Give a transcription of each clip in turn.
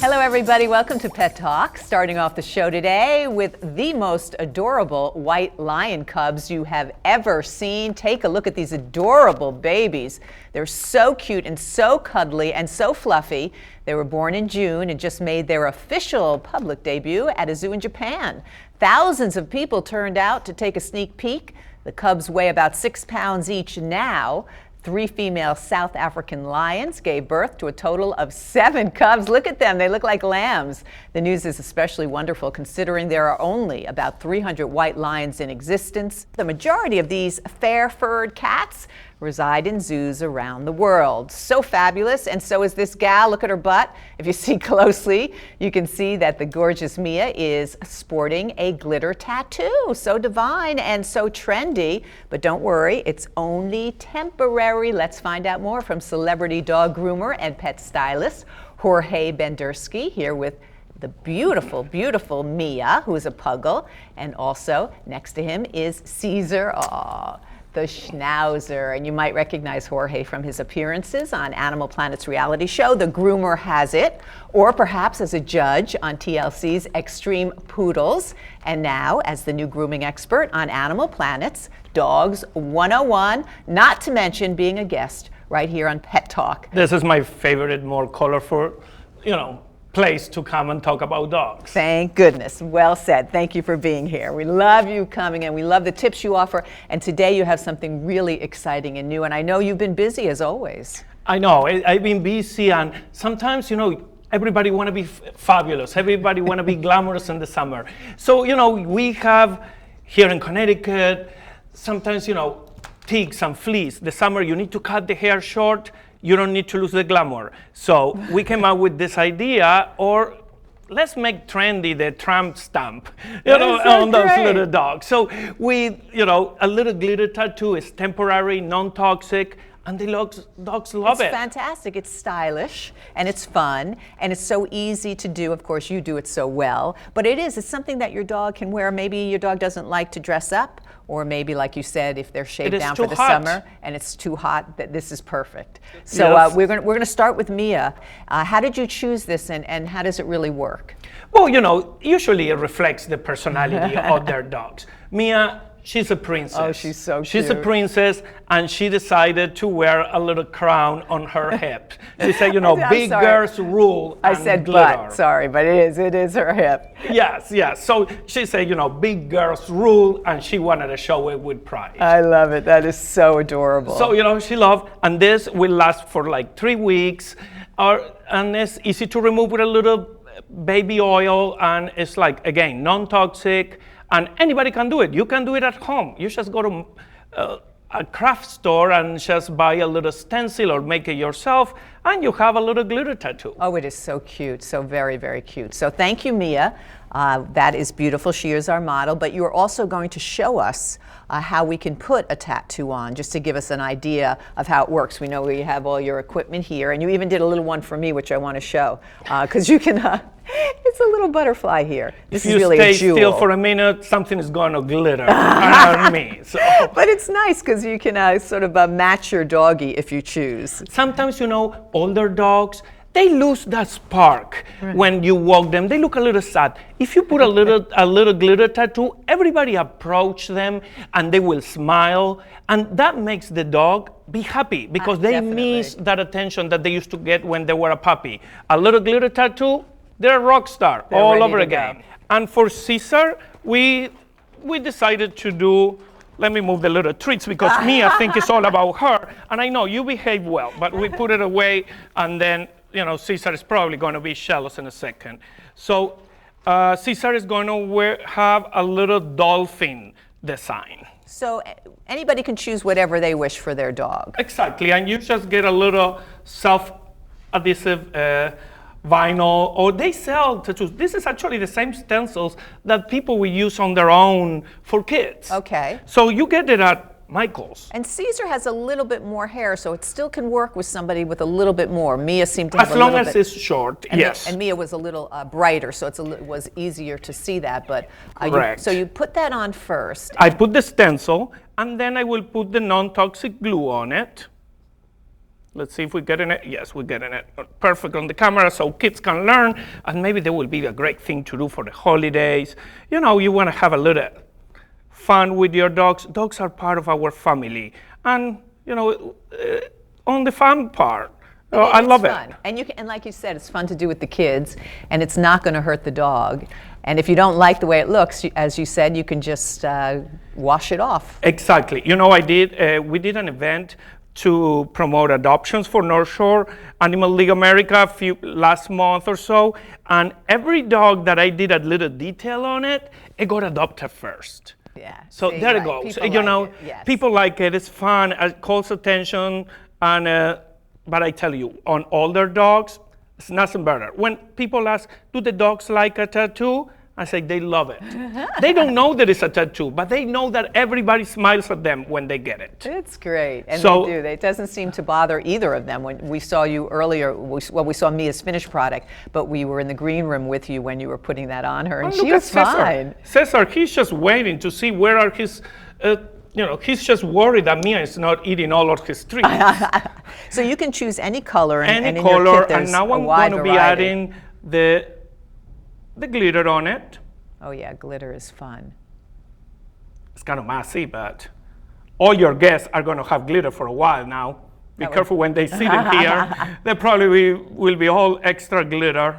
Hello everybody, welcome to Pet Talk. Starting off the show today with the most adorable white lion cubs you have ever seen. Take a look at these adorable babies. They're so cute and so cuddly and so fluffy. They were born in June and just made their official public debut at a zoo in Japan. Thousands of people turned out to take a sneak peek. The cubs weigh about 6 pounds each now. 3 female South African lions gave birth to a total of 7 cubs. Look at them, they look like lambs. The news is especially wonderful considering there are only about 300 white lions in existence. The majority of these fair-furred cats reside in zoos around the world. So fabulous, and so is this gal. Look at her butt. If you see closely, you can see that the gorgeous Mia is sporting a glitter tattoo. So divine and so trendy, but don't worry, it's only temporary. Let's find out more from celebrity dog groomer and pet stylist Jorge Bendersky, here with the beautiful, beautiful Mia, who is a puggle, and also next to him is Caesar. Aww. The Schnauzer, and you might recognize Jorge from his appearances on Animal Planet's reality show, The Groomer Has It, or perhaps as a judge on TLC's Extreme Poodles, and now as the new grooming expert on Animal Planet's Dogs 101, not to mention being a guest right here on Pet Talk. This is my favorite, more colorful, place to come and talk about dogs. Thank goodness. Well said. Thank you for being here. We love you coming and we love the tips you offer. And today you have something really exciting and new. And I know you've been busy as always. I know. I've been busy, and sometimes, everybody want to be fabulous. Everybody want to be glamorous in the summer. So, we have here in Connecticut, sometimes, ticks and fleas. The summer you need to cut the hair short. You don't need to lose the glamour. So we came up with this idea, or let's make trendy the tramp stamp, on those little dogs. So we, a little glitter tattoo is temporary, non-toxic, and the dogs love it. It's fantastic. It's stylish and it's fun and it's so easy to do. Of course, you do it so well, but it's something that your dog can wear. Maybe your dog doesn't like to dress up, or maybe, like you said, if they're shaved down for the summer and it's too hot, that this is perfect. So yes. We're gonna start with Mia. How did you choose this, and how does it really work? Well, usually it reflects the personality of their dogs. Mia, she's a princess. Oh, she's so cute. She's a princess, and she decided to wear a little crown on her hip. She said, big girls rule. I said glitter. Butt, sorry, but it is her hip. Yes. So she said, big girls rule, and she wanted to show it with pride. I love it. That is so adorable. So, she loved, and this will last for like 3 weeks, and it's easy to remove with a little baby oil, and it's like, again, non-toxic. And anybody can do it. You can do it at home. You just go to a craft store and just buy a little stencil or make it yourself, and you have a little glitter tattoo. Oh, it is so cute. So very, very cute. So thank you, Mia. That is beautiful. She is our model. But you are also going to show us how we can put a tattoo on, just to give us an idea of how it works. We know we have all your equipment here, and you even did a little one for me, which I want to show, because you can. It's a little butterfly here. This is really a jewel. If you stay still for a minute, something is going to glitter on me. So. But it's nice because you can sort of match your doggy if you choose. Sometimes, older dogs, they lose that spark when you walk them. They look a little sad. If you put a little glitter tattoo, everybody approach them and they will smile, and that makes the dog be happy because they miss that attention that they used to get when they were a puppy. A little glitter tattoo, they're a rock star all over again. And for Caesar, we decided to do, let me move the little treats because Mia think it's all about her. And I know you behave well, but we put it away, and then, Caesar is probably going to be jealous in a second. So Caesar is going to have a little dolphin design. So anybody can choose whatever they wish for their dog. Exactly, and you just get a little self-adhesive vinyl, or they sell tattoos. This is actually the same stencils that people will use on their own for kids. Okay. So you get it at Michael's. And Caesar has a little bit more hair, so it still can work with somebody with a little bit more. Mia seemed to have a little bit. As long as it's short, yes. And Mia was a little brighter, so it was easier to see that. But correct. So you put that on first. I put the stencil, and then I will put the non-toxic glue on it. Let's see if we're getting it. Yes, we're getting it perfect on the camera so kids can learn, and maybe there will be a great thing to do for the holidays. You know, you want to have a little fun with your dogs. Dogs are part of our family. And, you know, on the fun part, I love fun. it. And and like you said, it's fun to do with the kids, and it's not going to hurt the dog. And if you don't like the way it looks, as you said, you can just wash it off. Exactly. You know, we did an event to promote adoptions for North Shore Animal League America last month or so, and every dog that I did a little detail on it, it got adopted first. Yeah. So see, there right. it goes. People You like know, it. Yes. people like it. It's fun. It calls attention. And but I tell you, on older dogs, it's nothing better. When people ask, "Do the dogs like a tattoo?" I say they love it. They don't know that it's a tattoo, but they know that everybody smiles at them when they get it. It's great, and So- they do. It doesn't seem to bother either of them. When we saw you earlier, we saw Mia's finished product, but we were in the green room with you when you were putting that on her, and Oh, she look at was fine. Cesar, he's just waiting to see where are his, he's just worried that Mia is not eating all of his treats. So you can choose any color, and Any in your color, kit there's and now a I'm wide going to be variety. adding the glitter on it. Oh yeah, glitter is fun. It's kind of messy, but all your guests are going to have glitter for a while now. Be careful when they sit in here. They probably will be all extra glitter.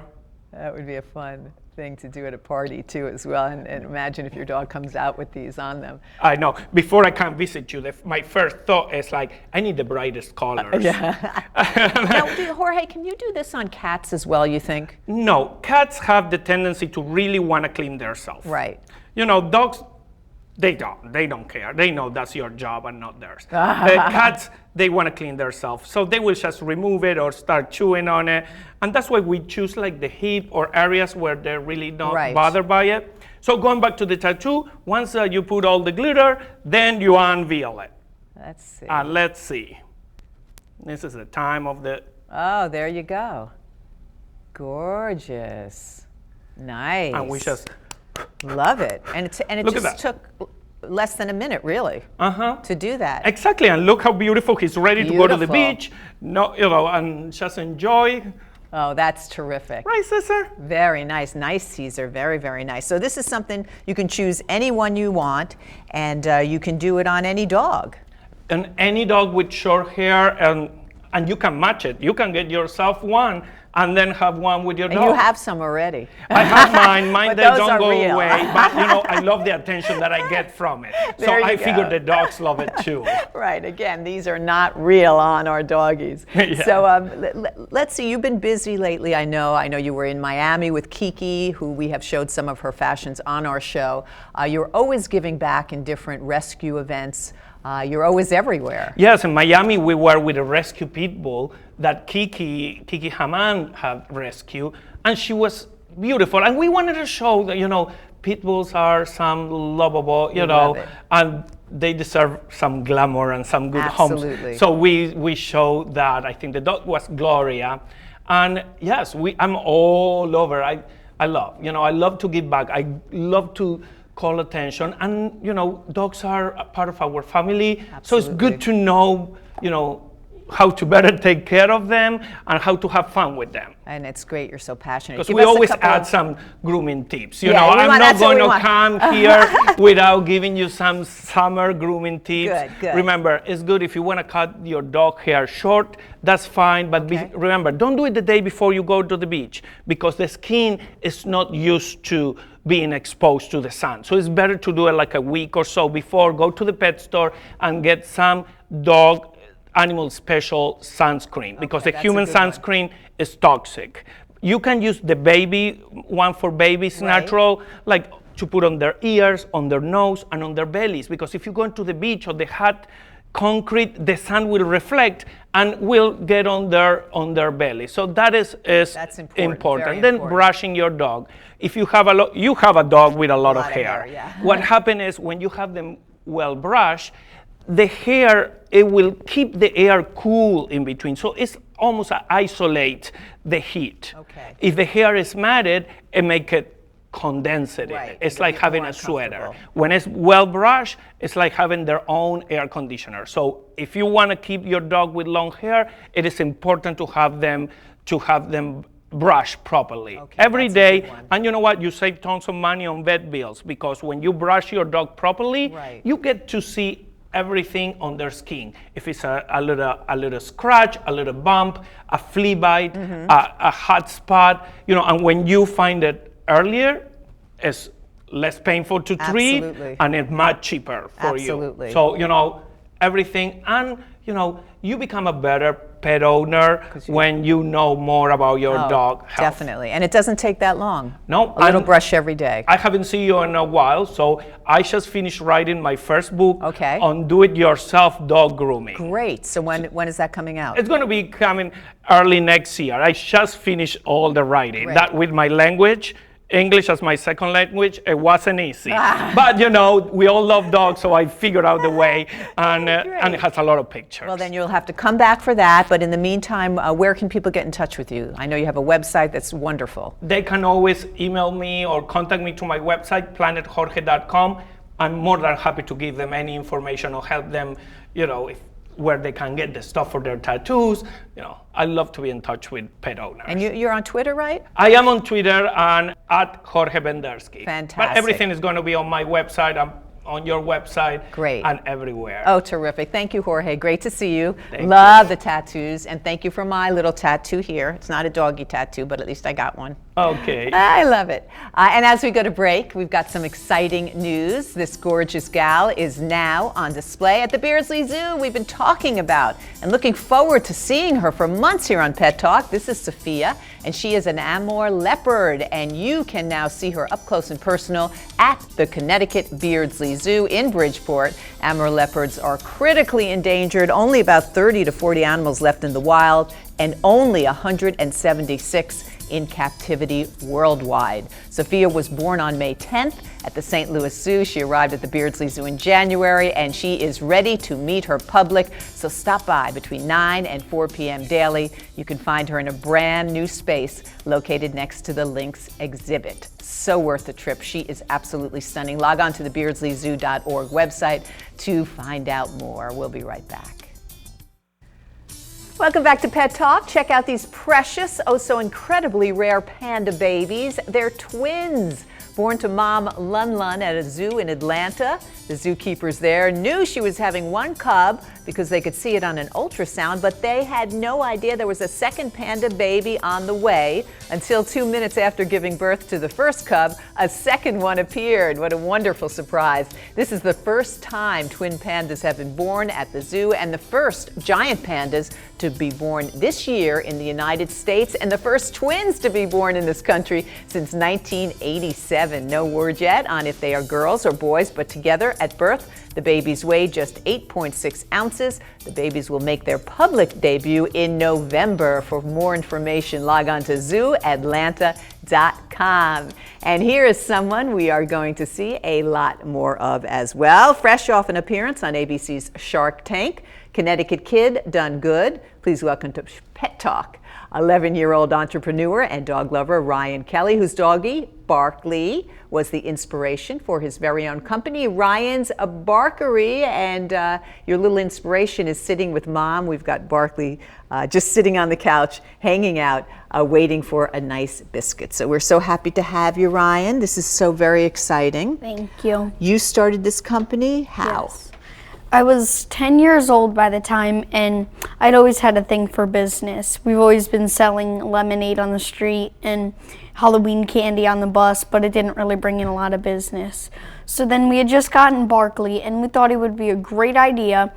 That would be a fun thing to do at a party too, as well. And imagine if your dog comes out with these on them. I know. Before I come visit you, my first thought is like, I need the brightest colors. Now, Jorge, can you do this on cats as well? You think? No, cats have the tendency to really want to clean themselves. Right. You know, dogs, they don't care. They know that's your job and not theirs. Cats, they want to clean themselves. So they will just remove it or start chewing on it. And that's why we choose like the hip or areas where they're really not bothered by it. So going back to the tattoo, once you put all the glitter, then you unveil it. Let's see. Let's see. This is the time of the... Oh, there you go. Gorgeous. Nice. And we just... Love it. And it Look at just that. took less than a minute, really, to do that. Exactly, and look how beautiful. He's ready to go to the Beautiful. beach, and just enjoy. Oh, that's terrific. Right, Cesar? Very nice. Nice, Caesar. Very, very nice. So this is something you can choose any one you want, and you can do it on any dog. And any dog with short hair, and you can match it. You can get yourself one, and then have one with your And dog. you have some already. I have mine. Mine, But they those don't are go real. away. But, I love the attention that I get from it. So There you I go. figure the dogs love it too. Right. Again, these are not real on our doggies. Yeah. So let's see. You've been busy lately. I know you were in Miami with Kiki, who we have showed some of her fashions on our show. You're always giving back in different rescue events. You're always everywhere. Yes, in Miami we were with a rescue pit bull that Kiki Haman had rescued, and she was beautiful. And we wanted to show that, pit bulls are some lovable, Love it. and they deserve some glamour and some good Absolutely. homes. So we showed that. I think the dog was Gloria. And yes, I'm all over. I love to give back. I love to call attention, and dogs are a part of our family. Absolutely. So it's good to know how to better take care of them and how to have fun with them. And it's great you're so passionate. Because Give we us a always couple add of- some grooming tips. Yeah, I'm not that's what going we to want. come here without giving you some summer grooming tips. Good. Remember, it's good if you want to cut your dog hair short, that's fine. But Okay. remember, don't do it the day before you go to the beach, because the skin is not used to being exposed to the sun. So it's better to do it like a week or so before. Go to the pet store and get some dog animal special sunscreen, because Okay, the that's a human good one. sunscreen is toxic. You can use the baby one for babies, Right. natural, like to put on their ears, on their nose, and on their bellies. Because if you go into the beach or the hot concrete, the sun will reflect and will get on their belly. So that is That's important, very Then important. brushing your dog. If you have you have a dog with a lot of hair. yeah. What happens is when you have them well brushed, the hair, it will keep the air cool in between. So it's almost isolate the heat. Okay. If the hair is matted, it make it condensed in Right, it. It's make it like having more a sweater. uncomfortable. When it's well brushed, it's like having their own air conditioner. So if you want to keep your dog with long hair, it is important to have them brush properly every that's a good day. one. And you know what? You save tons of money on vet bills, because when you brush your dog properly, Right. you get to see everything on their skin. If it's a little scratch, a little bump, a flea bite, a hot spot, and when you find it earlier, it's less painful to treat, Absolutely. and it's much cheaper for Absolutely. you. So, everything, and you become a better pet owner when you know more about your dog health. Definitely. And it doesn't take that long. No, A little and brush every day. I haven't seen you in a while, so I just finished writing my first book Okay. on do-it-yourself dog grooming. Great. So when is that coming out? It's going to be coming early next year. I just finished all the writing. Great. That with my language, English as my second language, it wasn't easy. But we all love dogs, so I figured out the way, and it has a lot of pictures. Well, then you'll have to come back for that. But in the meantime, where can people get in touch with you? I know you have a website that's wonderful. They can always email me or contact me to my website, planetjorge.com. I'm more than happy to give them any information or help them, where they can get the stuff for their tattoos. I love to be in touch with pet owners. And you're on Twitter, right? I am on Twitter and at Jorge Bendersky. Fantastic. But everything is going to be on my website. I'm on your website. Great. And everywhere. Oh, terrific. Thank you, Jorge. Great to see you. Thank Love the tattoos. And thank you for my little tattoo here. It's not a doggy tattoo, but at least I got one. Okay. I love it. And as we go to break, we've got some exciting news. This gorgeous gal is now on display at the Beardsley Zoo we've been talking about and looking forward to seeing her for months here on Pet Talk. This is Sophia, and she is an Amur leopard, and you can now see her up close and personal at the Connecticut Beardsley Zoo in Bridgeport. Amur leopards are critically endangered, only about 30 to 40 animals left in the wild, and only 176 in captivity worldwide. Sophia was born on May 10th at the St. Louis Zoo. She arrived at the Beardsley Zoo in January, and she is ready to meet her public. So stop by between 9 and 4 p.m. daily. You can find her in a brand new space located next to the Lynx exhibit. So worth the trip. She is absolutely stunning. Log on to the beardsleyzoo.org website to find out more. We'll be right back. Welcome back to Pet Talk. Check out these precious, oh so incredibly rare panda babies. They're twins, born to mom Lun Lun at a zoo in Atlanta. The zookeepers there knew she was having one cub because they could see it on an ultrasound, but they had no idea there was a second panda baby on the way until 2 minutes after giving birth to the first cub, a second one appeared. What a wonderful surprise. This is the first time twin pandas have been born at the zoo, and the first giant pandas to be born this year in the United States, and the first twins to be born in this country since 1987. No word yet on if they are girls or boys, but together at birth, the babies weigh just 8.6 ounces. The babies will make their public debut in November. For more information, log on to zooatlanta.com. And here is someone we are going to see a lot more of as well. Fresh off an appearance on ABC's Shark Tank, Connecticut kid done good. Please welcome to Pet Talk, 11-year-old entrepreneur and dog lover Ryan Kelly, whose doggie, Barkley, was the inspiration for his very own company, Ryan's Barkery. And your little inspiration is sitting with mom. We've got Barkley just sitting on the couch, hanging out, waiting for a nice biscuit. So we're so happy to have you, Ryan. This is so very exciting. Thank you. You started this company? How? Yes. I was 10 years old by the time, and I'd always had a thing for business. We've always been selling lemonade on the street and Halloween candy on the bus, but it didn't really bring in a lot of business. So then we had just gotten Barkley, and we thought it would be a great idea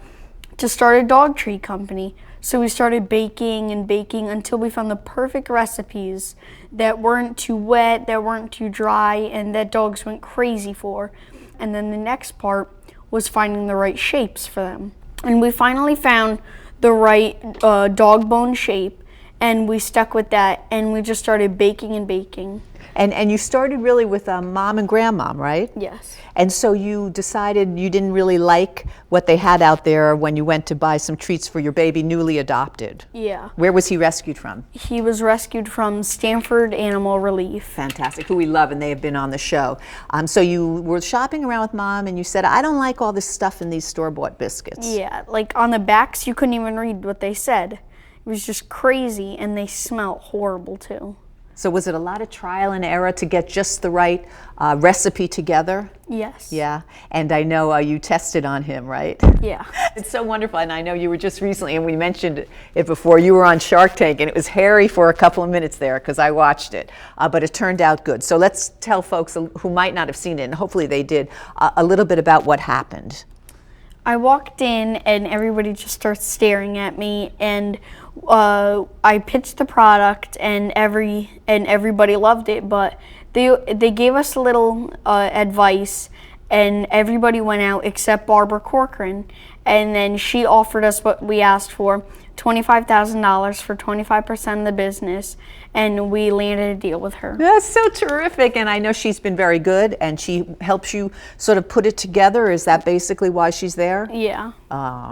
to start a dog treat company. So we started baking and baking until we found the perfect recipes that weren't too wet, that weren't too dry, and that dogs went crazy for. And then the next part was finding the right shapes for them. And we finally found the right dog bone shape, and we stuck with that, and we just started baking and baking. And you started really with mom and grandmom, right? Yes. And so you decided you didn't really like what they had out there when you went to buy some treats for your baby newly adopted. Yeah. Where was he rescued from? He was rescued from Stanford Animal Relief. Fantastic, who we love, and they have been on the show. So you were shopping around with mom, and you said, I don't like all this stuff in these store-bought biscuits. Yeah, like on the backs, you couldn't even read what they said. It was just crazy, and they smelled horrible too. So was it a lot of trial and error to get just the right recipe together? Yes. Yeah, and I know you tested on him, right? Yeah. It's so wonderful, and I know you were just recently, and we mentioned it before, you were on Shark Tank, and it was hairy for a couple of minutes there because I watched it, but it turned out good. So let's tell folks who might not have seen it, and hopefully they did, a little bit about what happened. I walked in and everybody just starts staring at me, and I pitched the product and everybody loved it, but they gave us a little advice, and everybody went out except Barbara Corcoran, and then she offered us what we asked for, $25,000 for 25% of the business, and we landed a deal with her. That's so terrific, and I know she's been very good, and she helps you sort of put it together. Is that basically why she's there? Yeah.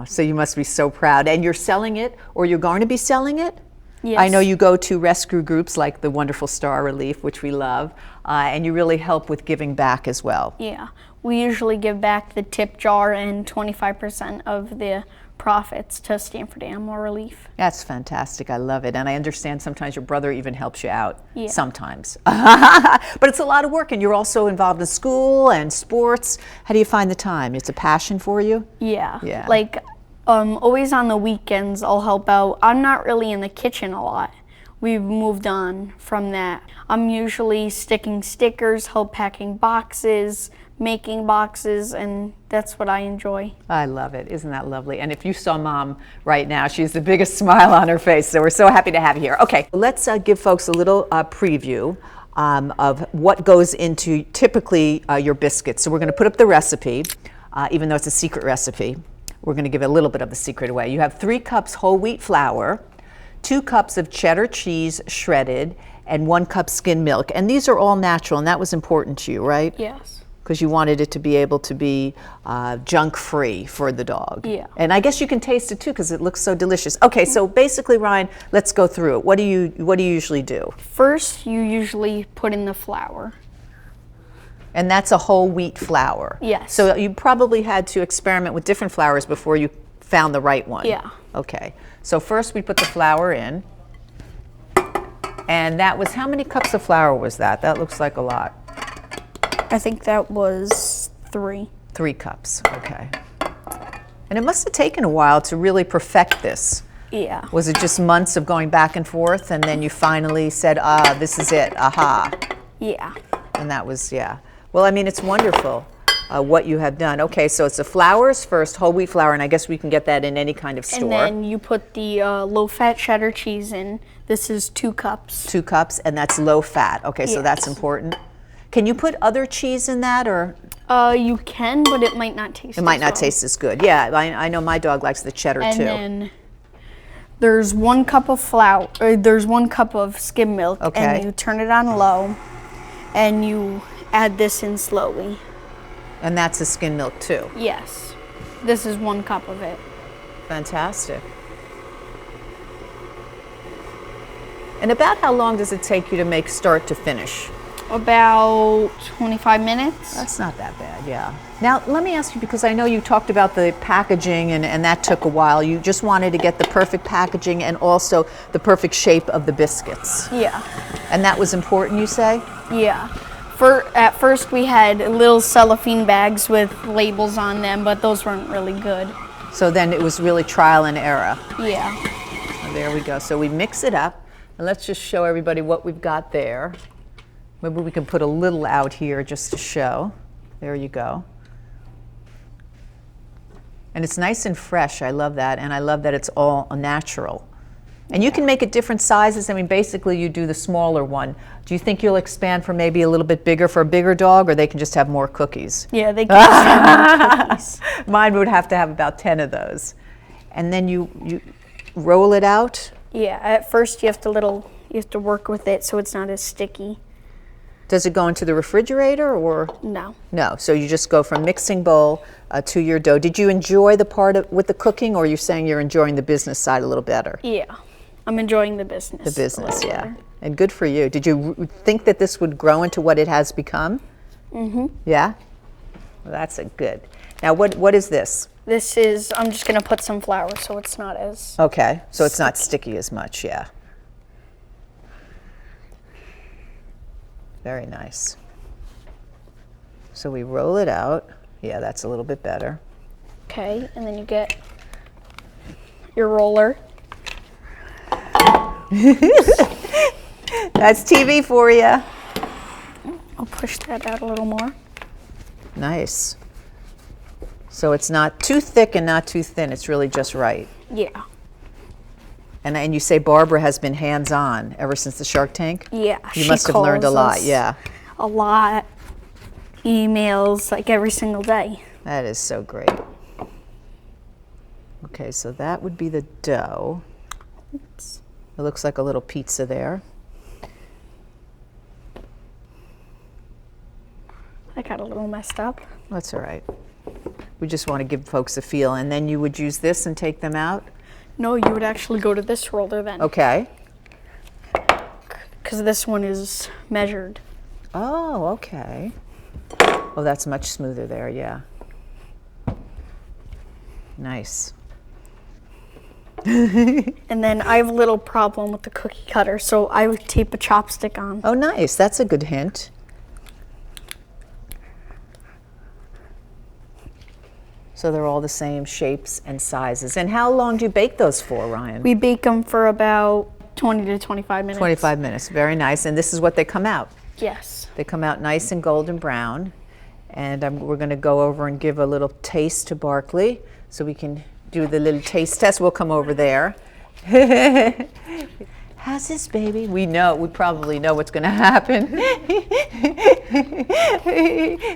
So you must be so proud. And you're selling it, or you're going to be selling it? Yes. I know you go to rescue groups like the wonderful Star Relief, which we love, and you really help with giving back as well. Yeah. We usually give back the tip jar and 25% of the profits to Stanford Animal Relief. That's fantastic. I love it. And I understand sometimes your brother even helps you out. Yeah. Sometimes. But it's a lot of work, and you're also involved in school and sports. How do you find the time? It's a passion for you? Yeah. Yeah. Like, always on the weekends I'll help out. I'm not really in the kitchen a lot. We've moved on from that. I'm usually sticking stickers, help packing boxes, making boxes, and that's what I enjoy. I love it. Isn't that lovely? And if you saw Mom right now, she's the biggest smile on her face, so we're so happy to have you here. Okay, let's give folks a little preview of what goes into typically your biscuits. So we're going to put up the recipe, even though it's a secret recipe. We're going to give a little bit of the secret away. You have 3 cups whole wheat flour, 2 cups of cheddar cheese shredded, and 1 cup skim milk. And these are all natural, and that was important to you, right? Yes. Because you wanted it to be able to be junk-free for the dog. Yeah. And I guess you can taste it too because it looks so delicious. Okay, so basically, Ryan, let's go through it. What do you usually do? First, you usually put in the flour. And that's a whole wheat flour. Yes. So you probably had to experiment with different flours before you found the right one. Yeah. Okay. So first we put the flour in. And that was, how many cups of flour was that? That looks like a lot. I think that was 3. 3 cups, okay. And it must have taken a while to really perfect this. Yeah. Was it just months of going back and forth, and then you finally said, this is it, aha. Yeah. And that was, yeah. Well, I mean, it's wonderful what you have done. Okay, so it's the flours first, whole wheat flour, and I guess we can get that in any kind of store. And then you put the low-fat cheddar cheese in. This is 2 cups. 2 cups, and that's low fat. Okay, so that's Yes. important. Can you put other cheese in that, or? You can, but it might not taste. It might not well. taste as good. Yeah, I know my dog likes the cheddar And too. then there's 1 cup of flour. There's 1 cup of skim milk. Okay. And you turn it on low, and you add this in slowly. And that's the skim milk too. Yes. This is 1 cup of it. Fantastic. And about how long does it take you to make start to finish? About 25 minutes. That's not that bad, yeah. Now, let me ask you, because I know you talked about the packaging and that took a while. You just wanted to get the perfect packaging and also the perfect shape of the biscuits. Yeah. And that was important, you say? Yeah. At first we had little cellophane bags with labels on them, but those weren't really good. So then it was really trial and error. Yeah. Oh, there we go. So we mix it up, and let's just show everybody what we've got there. Maybe we can put a little out here just to show. There you go. And it's nice and fresh. I love that, and I love that it's all natural. And you can make it different sizes. I mean, basically you do the smaller one. Do you think you'll expand for maybe a little bit bigger for a bigger dog, or they can just have more cookies? Yeah, they can have more cookies. Mine would have to have about 10 of those. And then you roll it out. Yeah, at first you have to work with it so it's not as sticky. Does it go into the refrigerator or? No. No, so you just go from mixing bowl to your dough. Did you enjoy the part with the cooking, or are you saying you're enjoying the business side a little better? Yeah, I'm enjoying the business. The business, a little yeah. better. And good for you. Did you think that this would grow into what it has become? Mm-hmm. Yeah? Well, that's a good. Now, what is this? This is, I'm just going to put some flour so it's not as... Okay, so it's not sticky as much, yeah. Very nice. So we roll it out. Yeah, that's a little bit better. Okay, and then you get your roller. That's TV for you. I'll push that out a little more. Nice. So it's not too thick and not too thin. It's really just right. Yeah. And you say Barbara has been hands-on ever since the Shark Tank? Yeah. You must have learned a lot, yeah. A lot. Emails, like every single day. That is so great. Okay, so that would be the dough. Oops. It looks like a little pizza there. I got a little messed up. That's all right. We just want to give folks a feel. And then you would use this and take them out? No, you would actually go to this roller then. Okay. Because this one is measured. Oh, okay. Oh, that's much smoother there, yeah. Nice. And then I have a little problem with the cookie cutter, so I would tape a chopstick on. Oh, nice. That's a good hint. So they're all the same shapes and sizes. And how long do you bake those for, Ryan? We bake them for about 20 to 25 minutes. 25 minutes. Very nice. And this is what they come out. Yes. They come out nice and golden brown. And we're going to go over and give a little taste to Barkley so we can do the little taste test. We'll come over there. How's this, baby? We probably know what's going to happen.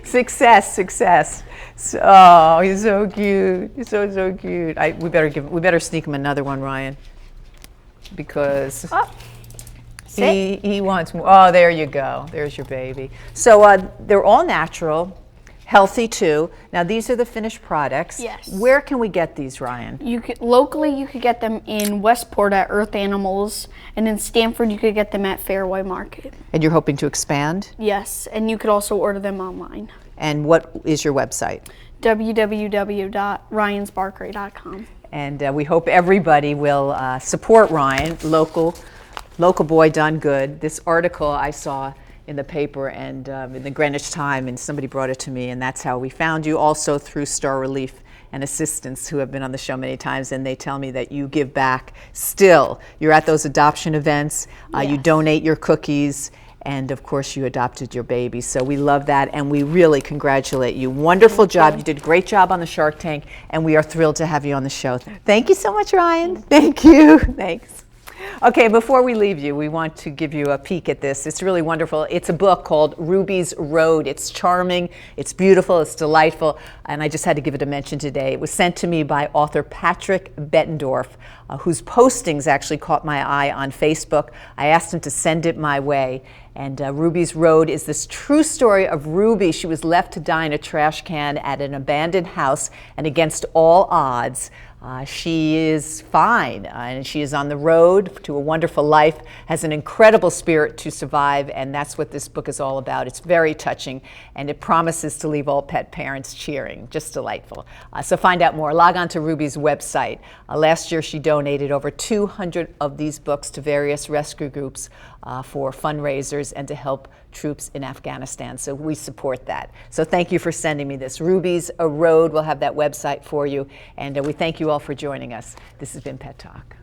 Success, success. Oh, he's so cute. He's so cute. We better sneak him another one, Ryan, because he wants more. Oh, there you go. There's your baby. So they're all natural. Healthy too. Now these are the finished products. Yes. Where can we get these, Ryan? Locally, you could get them in Westport at Earth Animals, and in Stamford, you could get them at Fairway Market. And you're hoping to expand? Yes, and you could also order them online. And what is your website? www.ryansbarkery.com. And we hope everybody will support Ryan, local boy done good. This article I saw in the paper and in the Greenwich Time, and somebody brought it to me, and that's how we found you, also through Star Relief and assistants who have been on the show many times, and they tell me that you give back still. You're at those adoption events, you donate your cookies, and of course you adopted your baby. So we love that, and we really congratulate you. Wonderful job. You did a great job on the Shark Tank, and we are thrilled to have you on the show. Thank you so much, Ryan. Thank you. Thanks. Okay, before we leave you, we want to give you a peek at this. It's really wonderful. It's a book called Ruby's Road. It's charming, it's beautiful, it's delightful, and I just had to give it a mention today. It was sent to me by author Patrick Bettendorf, whose postings actually caught my eye on Facebook. I asked him to send it my way. And Ruby's Road is this true story of Ruby. She was left to die in a trash can at an abandoned house, and against all odds, she is fine, and she is on the road to a wonderful life, has an incredible spirit to survive, and that's what this book is all about. It's very touching, and it promises to leave all pet parents cheering. Just delightful. So find out more. Log on to Ruby's website. Last year she donated over 200 of these books to various rescue groups for fundraisers and to help troops in Afghanistan. So we support that. So thank you for sending me this. Ruby's Road, we'll have that website for you. And we thank you all for joining us. This has been Pet Talk.